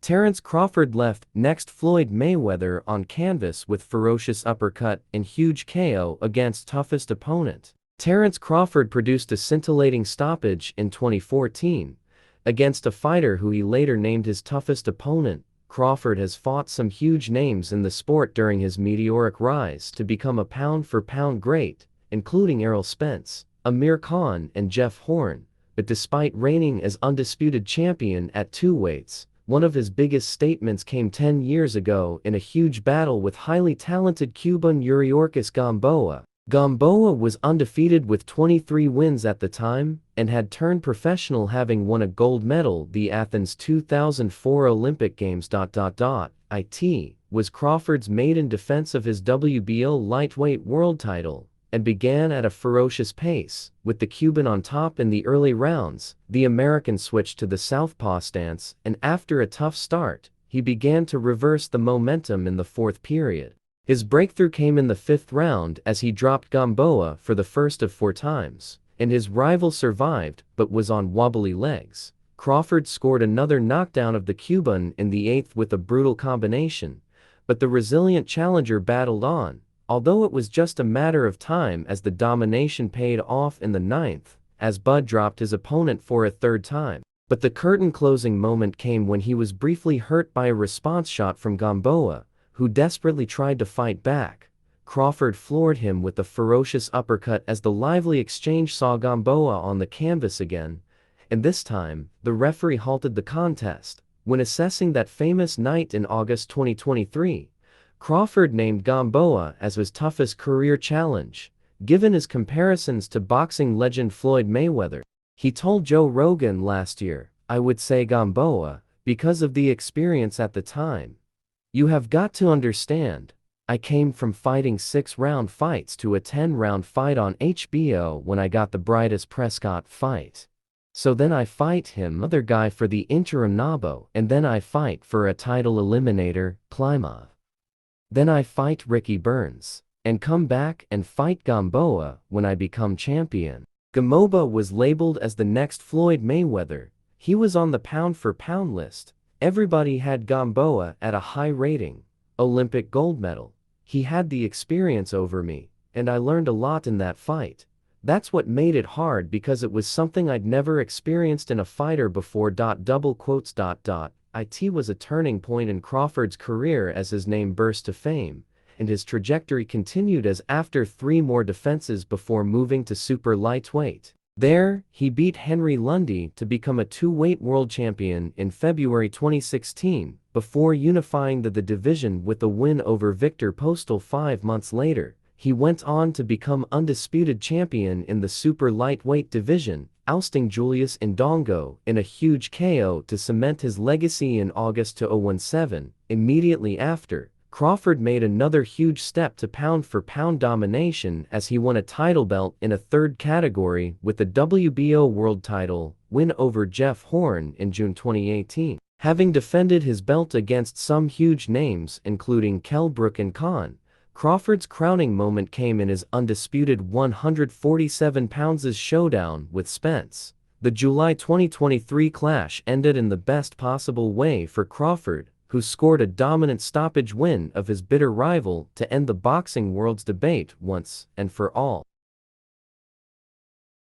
Terence Crawford left next Floyd Mayweather on canvas with ferocious uppercut and huge KO against toughest opponent. Terence Crawford produced a scintillating stoppage in 2014 against a fighter who he later named his toughest opponent. Crawford has fought some huge names in the sport during his meteoric rise to become a pound-for-pound great, including Errol Spence, Amir Khan and Jeff Horn, but despite reigning as undisputed champion at two weights, one of his biggest statements came 10 years ago in a huge battle with highly talented Cuban Yuriorkis Gamboa. Gamboa was undefeated with 23 wins at the time, and had turned professional, having won a gold medal the Athens 2004 Olympic Games. It was Crawford's maiden defense of his WBO lightweight world title, and began at a ferocious pace. With the Cuban on top in the early rounds, the American switched to the southpaw stance, and after a tough start, he began to reverse the momentum in the fourth period. His breakthrough came in the fifth round as he dropped Gamboa for the first of 4 times, and his rival survived but was on wobbly legs. Crawford scored another knockdown of the Cuban in the 8th with a brutal combination, but the resilient challenger battled on, although it was just a matter of time as the domination paid off in the 9th, as Bud dropped his opponent for a 3rd time. But the curtain-closing moment came when he was briefly hurt by a response shot from Gamboa, who desperately tried to fight back. Crawford floored him with a ferocious uppercut as the lively exchange saw Gamboa on the canvas again, and this time, the referee halted the contest. When assessing that famous night in August 2023, Crawford named Gamboa as his toughest career challenge, given his comparisons to boxing legend Floyd Mayweather. He told Joe Rogan last year, "I would say Gamboa, because of the experience at the time. You have got to understand, I came from fighting 6-round fights to a 10-round fight on HBO when I got the Bryce Prescott fight. So then I fight him other guy for the interim Nabo, and then I fight for a title eliminator, Klymov. Then I fight Ricky Burns, and come back and fight Gamboa when I become champion." Gamboa was labeled as the next Floyd Mayweather. He was on the pound-for-pound list. Everybody had Gamboa at a high rating, Olympic gold medal. He had the experience over me, and I learned a lot in that fight. That's what made it hard, because it was something I'd never experienced in a fighter before. It was a turning point in Crawford's career as his name burst to fame, and his trajectory continued as after 3 more defenses before moving to super lightweight. There, he beat Henry Lundy to become a 2-weight world champion in February 2016, before unifying the division with a win over Victor Postal 5 months later. He went on to become undisputed champion in the super lightweight division, ousting Julius Indongo in a huge KO to cement his legacy in August 2017. Immediately after, Crawford made another huge step to pound-for-pound domination as he won a title belt in a 3rd category with the WBO World title win over Jeff Horn in June 2018. Having defended his belt against some huge names including Kell Brook and Khan, Crawford's crowning moment came in his undisputed 147 pounds showdown with Spence. The July 2023 clash ended in the best possible way for Crawford, who scored a dominant stoppage win of his bitter rival to end the boxing world's debate once and for all.